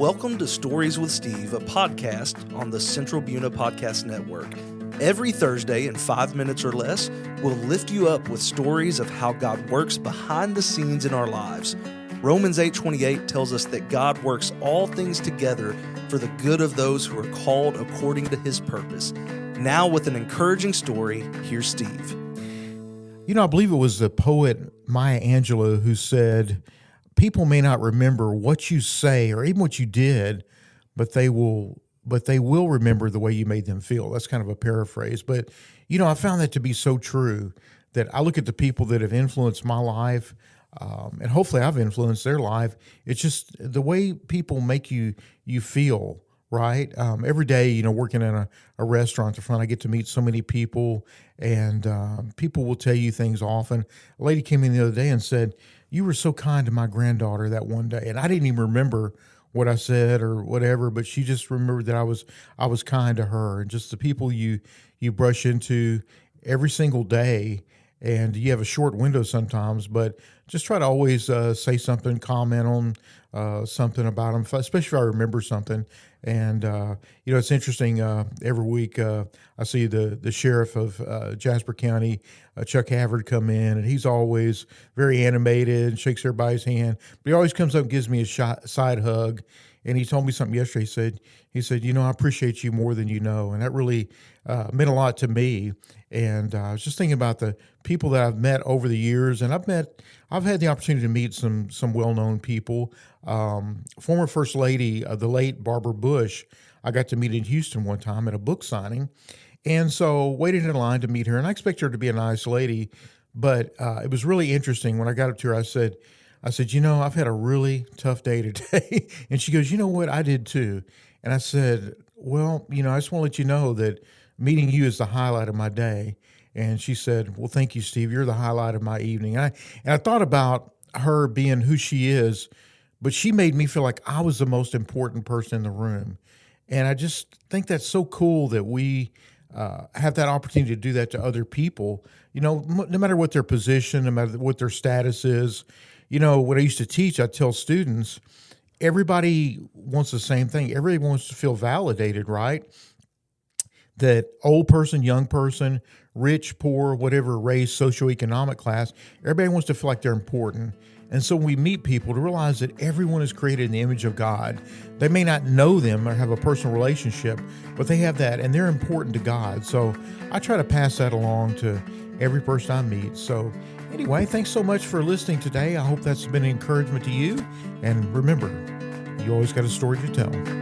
Welcome to Stories with Steve, a podcast on the Central Buna Podcast Network. Every Thursday in 5 minutes or less, we'll lift you up with stories of how God works behind the scenes in our lives. Romans 8:28 tells us that God works all things together for the good of those who are called according to his purpose. Now with an encouraging story, here's Steve. You know, I believe it was the poet Maya Angelou who said, people may not remember what you say or even what you did, but they will remember the way you made them feel. That's kind of a paraphrase. But, you know, I found that to be so true that I look at the people that have influenced my life, and hopefully I've influenced their life. It's just the way people make you feel, right? Every day, you know, working in a restaurant at the front, I get to meet so many people, and people will tell you things often. A lady came in the other day and said, "You were so kind to my granddaughter that one day." And I didn't even remember what I said or whatever, but she just remembered that I was kind to her. And just the people you brush into every single day, and you have a short window sometimes, but just try to always say something, comment on something about them, especially if I remember something. And, you know, it's interesting, every week I see the sheriff of Jasper County, Chuck Havard, come in, and he's always very animated and shakes everybody's hand. But he always comes up and gives me a side hug. And he told me something yesterday. He said, you know, I appreciate you more than you know. And that really meant a lot to me. And I was just thinking about the people that I've met over the years. And I've had the opportunity to meet some well-known people. Former First Lady, the late Barbara Bush, I got to meet in Houston one time at a book signing. And so waited in line to meet her. And I expect her to be a nice lady. But it was really interesting. When I got up to her, I said, you know, I've had a really tough day today. And she goes, you know what? I did too. And I said, well, you know, I just want to let you know that meeting you is the highlight of my day. And she said, well, thank you, Steve. You're the highlight of my evening. And I thought about her being who she is, but she made me feel like I was the most important person in the room. And I just think that's so cool that we have that opportunity to do that to other people, you know, no matter what their position, no matter what their status is. You know, when I used to teach, I'd tell students, everybody wants the same thing. Everybody wants to feel validated, right? That old person, young person, rich, poor, whatever race, socioeconomic class, everybody wants to feel like they're important. And so when we meet people, to realize that everyone is created in the image of God. They may not know them or have a personal relationship, but they have that, and they're important to God. So I try to pass that along to every person I meet. So anyway, thanks so much for listening today. I hope that's been an encouragement to you. And remember, you always got a story to tell.